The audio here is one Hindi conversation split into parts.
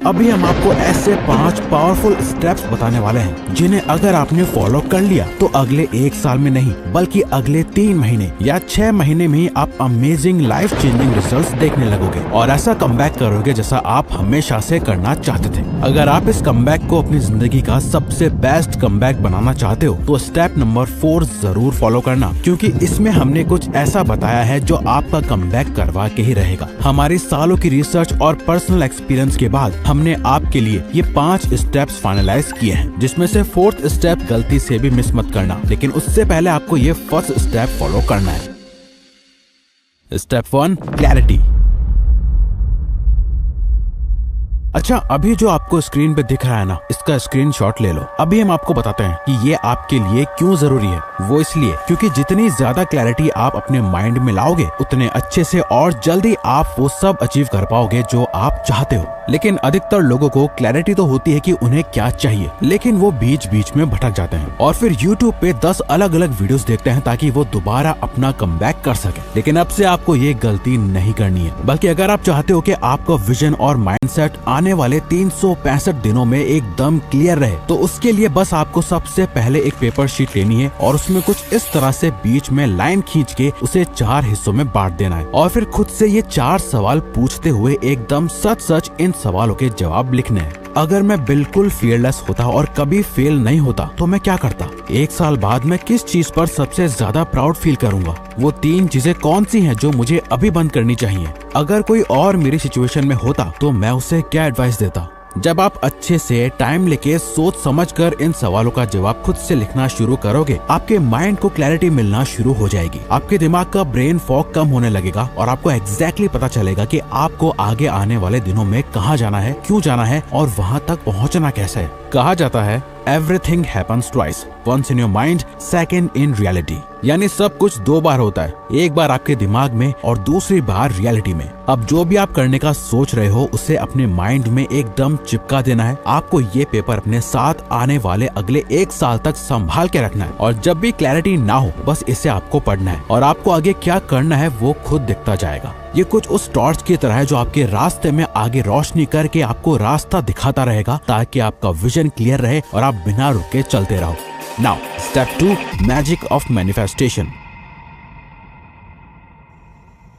अभी हम आपको ऐसे 5 पावरफुल स्टेप्स बताने वाले हैं जिन्हें अगर आपने फॉलो कर लिया तो अगले 1 साल में नहीं बल्कि अगले 3 महीने या 6 महीने में ही आप अमेजिंग लाइफ चेंजिंग रिजल्ट्स देखने लगोगे और ऐसा कमबैक करोगे जैसा आप हमेशा से करना चाहते थे। अगर आप इस कमबैक को अपनी जिंदगी का सबसे बेस्ट कमबैक बनाना चाहते हो तो स्टेप नंबर 4 जरूर फॉलो करना, क्योंकि इसमें हमने कुछ ऐसा बताया है जो आपका कमबैक करवा के ही रहेगा। हमारी सालों की रिसर्च और पर्सनल एक्सपीरियंस के बाद हमने आपके लिए ये 5 स्टेप्स फाइनलाइज किए हैं, जिसमें से 4th स्टेप गलती से भी मिस मत करना, लेकिन उससे पहले आपको ये 1st स्टेप फॉलो करना है। Step 1, clarity. अच्छा, अभी जो आपको स्क्रीन पे दिख रहा है ना, इसका स्क्रीनशॉट ले लो। अभी हम आपको बताते हैं कि ये आपके लिए क्यों जरूरी है। वो इसलिए क्योंकि जितनी ज्यादा क्लैरिटी आप अपने माइंड में लाओगे उतने अच्छे से और जल्दी आप वो सब अचीव कर पाओगे जो आप चाहते हो। लेकिन अधिकतर लोगों को क्लैरिटी तो होती है कि उन्हें क्या चाहिए, लेकिन वो बीच बीच में भटक जाते हैं और फिर YouTube पे 10 अलग अलग वीडियोस देखते हैं ताकि वो दोबारा अपना कमबैक कर सके। लेकिन अब से आपको ये गलती नहीं करनी है, बल्कि अगर आप चाहते हो कि आपका विजन और माइंडसेट आने वाले 365 दिनों में एकदम क्लियर रहे, तो उसके लिए बस आपको सबसे पहले एक पेपर शीट लेनी है और उसमें कुछ इस तरह से बीच में लाइन खींच के उसे 4 हिस्सों में बांट देना है और फिर खुद से ये 4 सवाल पूछते हुए एकदम सच सच इन सवालों के जवाब लिखने हैं। अगर मैं बिल्कुल फियरलेस होता और कभी फेल नहीं होता तो मैं क्या करता? 1 साल बाद मैं किस चीज पर सबसे ज्यादा प्राउड फील करूंगा? वो 3 चीजें कौन सी हैं जो मुझे अभी बंद करनी चाहिए? अगर कोई और मेरी सिचुएशन में होता तो मैं उसे क्या एडवाइस देता? जब आप अच्छे से टाइम लेके सोच समझकर इन सवालों का जवाब खुद से लिखना शुरू करोगे, आपके माइंड को क्लैरिटी मिलना शुरू हो जाएगी। आपके दिमाग का ब्रेन फॉग कम होने लगेगा और आपको एग्जैक्टली पता चलेगा कि आपको आगे आने वाले दिनों में कहाँ जाना है, क्यों जाना है और वहाँ तक पहुँचना कैसे है। कहा जाता है everything happens twice, once in your mind, second in reality. यानी सब कुछ 2 बार होता है, एक बार आपके दिमाग में और दूसरी बार रियलिटी में। अब जो भी आप करने का सोच रहे हो उसे अपने माइंड में एकदम चिपका देना है। आपको ये पेपर अपने साथ आने वाले अगले 1 साल तक संभाल के रखना है और जब भी क्लैरिटी ना हो बस इसे आपको पढ़ना है और आपको आगे क्या करना है वो खुद दिखता जाएगा। ये कुछ उस टॉर्च की तरह है जो आपके रास्ते में आगे रोशनी करके आपको रास्ता दिखाता रहेगा ताकि आपका विजन क्लियर रहे और आप बिना रुके चलते रहो। Now step 2, magic of manifestation.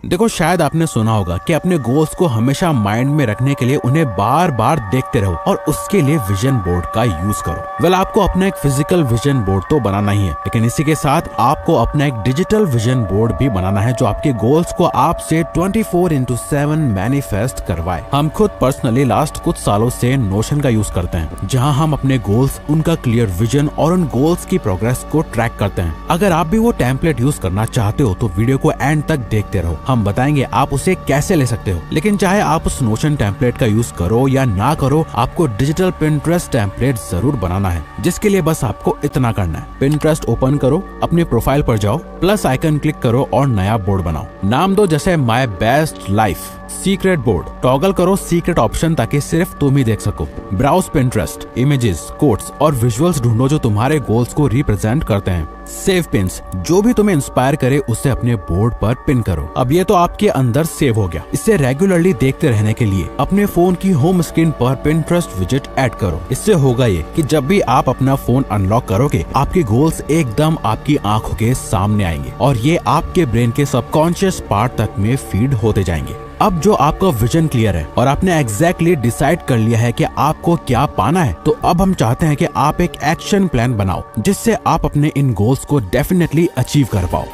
देखो, शायद आपने सुना होगा कि अपने गोल्स को हमेशा माइंड में रखने के लिए उन्हें बार बार देखते रहो और उसके लिए विजन बोर्ड का यूज करो। वेल, आपको अपना एक फिजिकल विजन बोर्ड तो बनाना ही है, लेकिन इसी के साथ आपको अपना एक डिजिटल विजन बोर्ड भी बनाना है जो आपके गोल्स को आपसे 24/7 मैनिफेस्ट करवाए। हम खुद पर्सनली लास्ट कुछ सालों से नोशन का यूज करते हैं, जहाँ हम अपने गोल्स, उनका क्लियर विजन और उन गोल्स की प्रोग्रेस को ट्रैक करते हैं। अगर आप भी वो टेम्पलेट यूज करना चाहते हो तो वीडियो को एंड तक देखते रहो, हम बताएंगे आप उसे कैसे ले सकते हो। लेकिन चाहे आप उस नोशन टेम्पलेट का यूज करो या ना करो, आपको डिजिटल पिंटरेस्ट टेम्पलेट जरूर बनाना है, जिसके लिए बस आपको इतना करना है। पिंटरेस्ट ओपन करो, अपने प्रोफाइल पर जाओ, प्लस आइकन क्लिक करो और नया बोर्ड बनाओ। नाम दो जैसे my best life, secret board. Toggle करो सीक्रेट ऑप्शन ताकि सिर्फ तुम ही देख सको। ब्राउज पिंटरेस्ट, इमेजेस, कोट्स और विजुअल्स ढूंढो जो तुम्हारे गोल्स को रिप्रेजेंट करते हैं। सेव पिन्स, जो भी तुम्हें इंस्पायर करे उसे अपने बोर्ड पर पिन करो। अब ये तो आपके अंदर सेव हो गया। इसे रेगुलरली देखते रहने के लिए अपने फोन की होम स्क्रीन पर पिंटरेस्ट विजेट ऐड करो। इससे होगा ये कि जब भी आप अपना फोन अनलॉक करोगे, आपके गोल्स एकदम आपकी आंखों के सामने आएंगे और ये आपके ब्रेन के सबकॉन्शियस पार्ट तक में फीड होते जाएंगे। अब जो आपका विजन क्लियर है और आपने एग्जैक्टली डिसाइड कर लिया है कि आपको क्या पाना है, तो अब हम चाहते हैं कि आप एक एक्शन प्लान बनाओ जिससे आप अपने इन गोल्स को डेफिनेटली अचीव कर पाओ।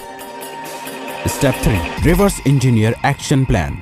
Step 3, reverse engineer action plan.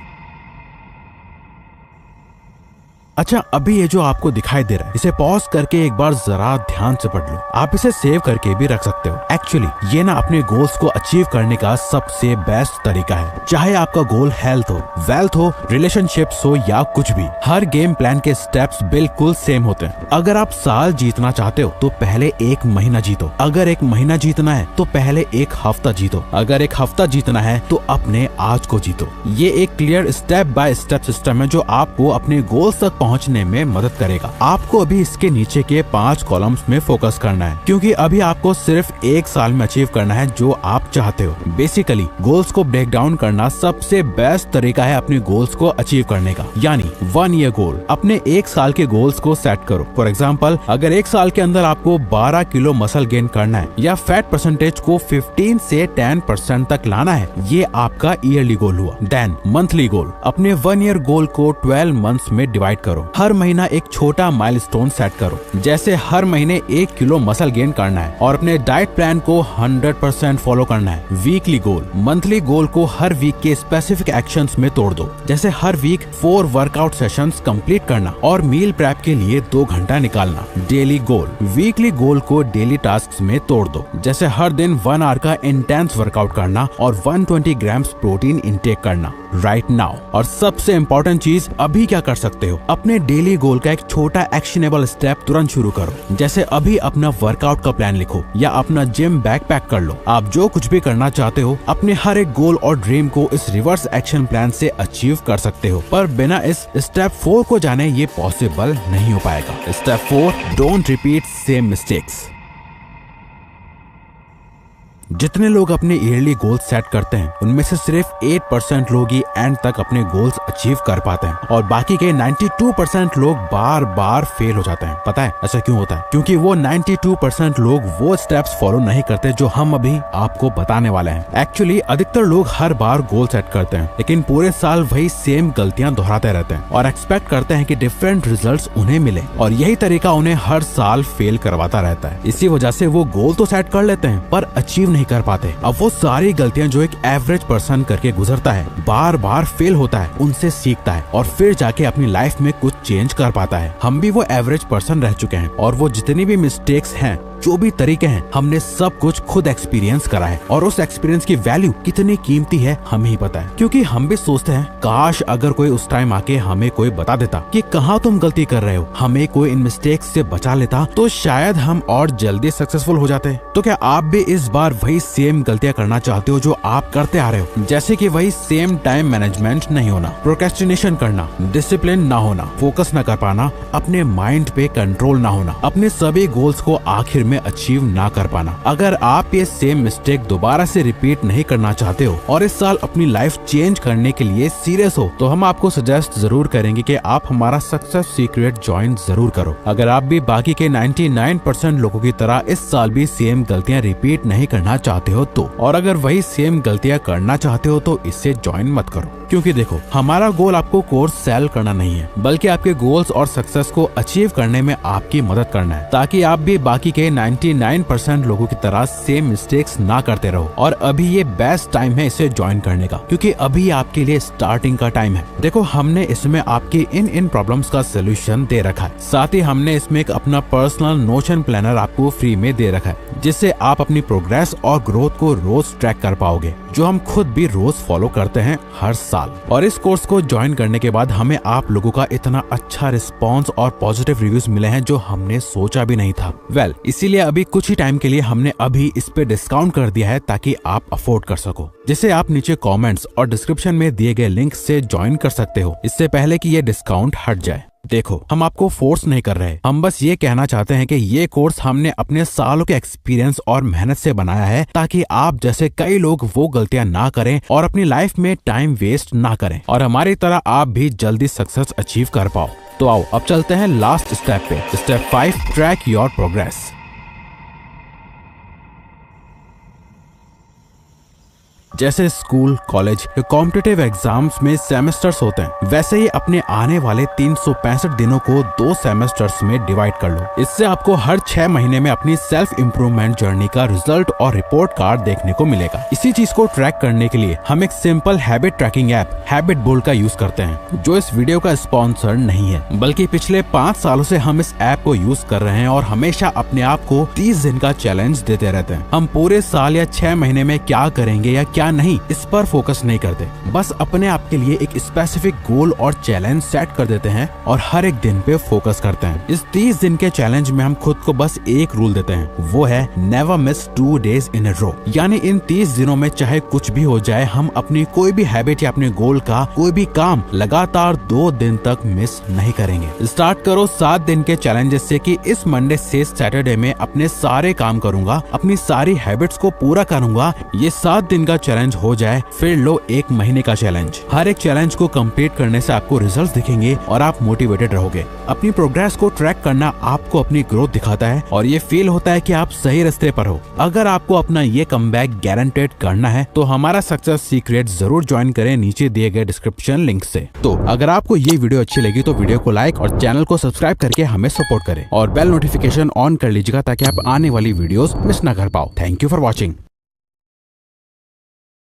अच्छा, अभी ये जो आपको दिखाई दे रहा है, इसे पॉज करके एक बार जरा ध्यान से पढ़ लो। आप इसे सेव करके भी रख सकते हो। एक्चुअली ये ना अपने गोल्स को अचीव करने का सबसे बेस्ट तरीका है। चाहे आपका गोल हेल्थ हो, वेल्थ हो, रिलेशनशिप्स हो या कुछ भी, हर गेम प्लान के स्टेप्स बिल्कुल सेम होते हैं। अगर आप साल जीतना चाहते हो तो पहले 1 महीना जीतो। अगर 1 महीना जीतना है तो पहले 1 हफ्ता जीतो। अगर 1 हफ्ता जीतना है तो अपने आज को जीतो। ये एक clear step by step system है जो आपको अपने गोल्स तक पहुंचने में मदद करेगा। आपको अभी इसके नीचे के 5 कॉलम्स में फोकस करना है, क्योंकि अभी आपको सिर्फ सिर्फ 1 साल में अचीव करना है जो आप चाहते हो। बेसिकली गोल्स को ब्रेक डाउन करना सबसे बेस्ट तरीका है अपने गोल्स को अचीव करने का। यानी 1 ईयर गोल, अपने 1 साल के गोल्स को सेट करो। फॉर एग्जाम्पल, अगर 1 साल के अंदर आपको 12 किलो मसल गेन करना है या फैट परसेंटेज को 15 से 10% तक लाना है, ये आपका ईयरली गोल हुआ। देन मंथली गोल, अपने 1 ईयर गोल को 12 मंथ्स में डिवाइड करो। हर महीना एक छोटा माइलस्टोन सेट करो, जैसे हर महीने 1 किलो मसल गेन करना है और अपने डाइट प्लान को 100% फॉलो करना है। वीकली गोल, मंथली गोल को हर वीक के स्पेसिफिक एक्शंस में तोड़ दो, जैसे हर वीक 4 वर्कआउट सेशंस कंप्लीट करना और मील प्रेप के लिए 2 घंटा निकालना। डेली गोल, वीकली गोल को डेली टास्क में तोड़ दो, जैसे हर दिन 1 आवर का इंटेंस वर्कआउट करना और 120 ग्राम्स प्रोटीन इंटेक करना राइट नाउ। और सबसे इम्पोर्टेंट चीज, अभी क्या कर सकते हो, अपने डेली गोल का एक छोटा एक्शनेबल स्टेप तुरंत शुरू करो, जैसे अभी अपना वर्कआउट का प्लान लिखो या अपना जिम बैग पैक कर लो। आप जो कुछ भी करना चाहते हो अपने हर एक गोल और ड्रीम को इस रिवर्स एक्शन प्लान से अचीव कर सकते हो, पर बिना इस स्टेप 4 को जाने ये पॉसिबल नहीं हो पाएगा। Step 4, don't repeat same mistakes. जितने लोग अपने ईयरली गोल्स सेट करते हैं उनमें से सिर्फ 8% लोग ही एंड तक अपने गोल्स अचीव कर पाते हैं और बाकी के 92% लोग बार बार फेल हो जाते हैं। पता है ऐसा क्यों होता है? क्योंकि वो 92% लोग वो स्टेप्स फॉलो नहीं करते जो हम अभी आपको बताने वाले हैं। एक्चुअली अधिकतर लोग हर बार गोल सेट करते हैं लेकिन पूरे साल वही सेम गलतियां दोहराते रहते हैं और एक्सपेक्ट करते हैं कि डिफरेंट रिजल्ट्स उन्हें मिले, और यही तरीका उन्हें हर साल फेल करवाता रहता है। इसी वजह से वो गोल तो सेट कर लेते हैं पर अचीव नहीं कर पाते। अब वो सारी गलतियां जो एक एवरेज पर्सन करके गुजरता है, बार बार फेल होता है, उनसे सीखता है और फिर जाके अपनी लाइफ में कुछ चेंज कर पाता है। हम भी वो एवरेज पर्सन रह चुके हैं और वो जितनी भी मिस्टेक्स हैं, जो भी तरीके हैं, हमने सब कुछ खुद एक्सपीरियंस करा है और उस एक्सपीरियंस की वैल्यू कितनी कीमती है हमें ही पता है। क्योंकि हम भी सोचते हैं काश अगर कोई उस टाइम आके हमें कोई बता देता कि कहाँ तुम गलती कर रहे हो, हमें कोई इन मिस्टेक्स से बचा लेता तो शायद हम और जल्दी सक्सेसफुल हो जाते। तो क्या आप भी इस बार वही सेम गलतियां करना चाहते हो जो आप करते आ रहे हो? जैसे कि वही सेम टाइम मैनेजमेंट नहीं होना, प्रोक्रेस्टिनेशन करना, डिसिप्लिन ना होना, फोकस ना कर पाना, अपने माइंड पे कंट्रोल ना होना, अपने सभी गोल्स को आखिर में अचीव ना कर पाना। अगर आप ये सेम मिस्टेक दोबारा से रिपीट नहीं करना चाहते हो और इस साल अपनी लाइफ चेंज करने के लिए सीरियस हो, तो हम आपको सजेस्ट जरूर करेंगे कि आप हमारा सक्सेस सीक्रेट ज्वाइन जरूर करो। अगर आप भी बाकी के 99% लोगों की तरह इस साल भी सेम गलतियां रिपीट नहीं करना चाहते हो तो, और अगर वही सेम गलतियां करना चाहते हो तो इससे ज्वाइन मत करो। क्योंकि देखो, हमारा गोल आपको कोर्स सेल करना नहीं है, बल्कि आपके गोल्स और सक्सेस को अचीव करने में आपकी मदद करना है, ताकि आप भी बाकी के 99% लोगों की तरह सेम मिस्टेक्स ना करते रहो। और अभी ये बेस्ट टाइम है इसे ज्वाइन करने का, क्योंकि अभी आपके लिए स्टार्टिंग का टाइम है। देखो, हमने इसमें आपकी इन प्रॉब्लम्स का सोल्यूशन दे रखा है। साथ ही हमने इसमें एक अपना पर्सनल नोशन प्लानर आपको फ्री में दे रखा है, जिससे आप अपनी प्रोग्रेस और ग्रोथ को रोज ट्रैक कर पाओगे, जो हम खुद भी रोज फॉलो करते हैं हर साल। और इस कोर्स को ज्वाइन करने के बाद हमें आप लोगों का इतना अच्छा रिस्पांस और पॉजिटिव रिव्यूज मिले हैं जो हमने सोचा भी नहीं था। इसीलिए अभी कुछ ही टाइम के लिए हमने अभी इस पे डिस्काउंट कर दिया है ताकि आप अफोर्ड कर सको, जिसे आप नीचे कमेंट्स और डिस्क्रिप्शन में दिए गए लिंक से ज्वाइन कर सकते हो, इससे पहले कि ये डिस्काउंट हट जाए। देखो, हम आपको फोर्स नहीं कर रहे, हम बस ये कहना चाहते हैं कि ये कोर्स हमने अपने सालों के एक्सपीरियंस और मेहनत से बनाया है, ताकि आप जैसे कई लोग वो गलतियां ना करें और अपनी लाइफ में टाइम वेस्ट ना करें और हमारी तरह आप भी जल्दी सक्सेस अचीव कर पाओ। तो आओ अब चलते हैं लास्ट स्टेप पे, स्टेप 5, ट्रैक योर प्रोग्रेस। जैसे स्कूल, कॉलेज या कॉम्पिटिटिव एग्जाम्स में सेमेस्टर्स होते हैं, वैसे ही अपने आने वाले 365 दिनों को 2 सेमेस्टर्स में डिवाइड कर लो। इससे आपको हर 6 महीने में अपनी सेल्फ इम्प्रूवमेंट जर्नी का रिजल्ट और रिपोर्ट कार्ड देखने को मिलेगा। इसी चीज को ट्रैक करने के लिए हम एक simple habit tracking app habit bolt का यूज करते हैं, जो इस वीडियो का स्पॉन्सर नहीं है, बल्कि पिछले 5 सालों से हम इस ऐप को यूज कर रहे हैं और हमेशा अपने आप को 30 दिन का चैलेंज देते रहते हैं। हम पूरे साल या 6 महीने में क्या करेंगे या क्या नहीं, इस पर फोकस नहीं करते। बस अपने आप के लिए एक स्पेसिफिक गोल और चैलेंज सेट कर देते हैं और हर एक दिन पे फोकस करते हैं। इस 30 दिन के चैलेंज में हम खुद को बस एक रूल देते हैं, वो है never miss 2 days in a row। यानी इन 30 दिनों में चाहे कुछ भी हो जाए, हम अपनी कोई भी हैबिट या अपने गोल का कोई भी काम लगातार 2 दिन तक मिस नहीं करेंगे। स्टार्ट करो 7 दिन के चैलेंजेस से कि इस मंडे से सैटरडे में अपने सारे काम करूंगा, अपनी सारी हैबिट्स को पूरा करूंगा। ये 7 दिन का चैलेंज हो जाए, फिर लो 1 महीने का चैलेंज। हर एक चैलेंज को कंप्लीट करने से आपको रिजल्ट्स दिखेंगे और आप मोटिवेटेड रहोगे। अपनी प्रोग्रेस को ट्रैक करना आपको अपनी ग्रोथ दिखाता है और ये फील होता है कि आप सही रास्ते पर हो। अगर आपको अपना ये कमबैक गारंटेड करना है तो हमारा सक्सेस सीक्रेट जरूर ज्वाइन करें नीचे दिए गए डिस्क्रिप्शन लिंक से। तो अगर आपको ये वीडियो अच्छी लगी तो वीडियो को लाइक और चैनल को सब्सक्राइब करके हमें सपोर्ट करें और बेल नोटिफिकेशन ऑन कर लीजिएगा ताकि आप आने वाली वीडियोस मिस ना कर पाओ। Thank you for watching.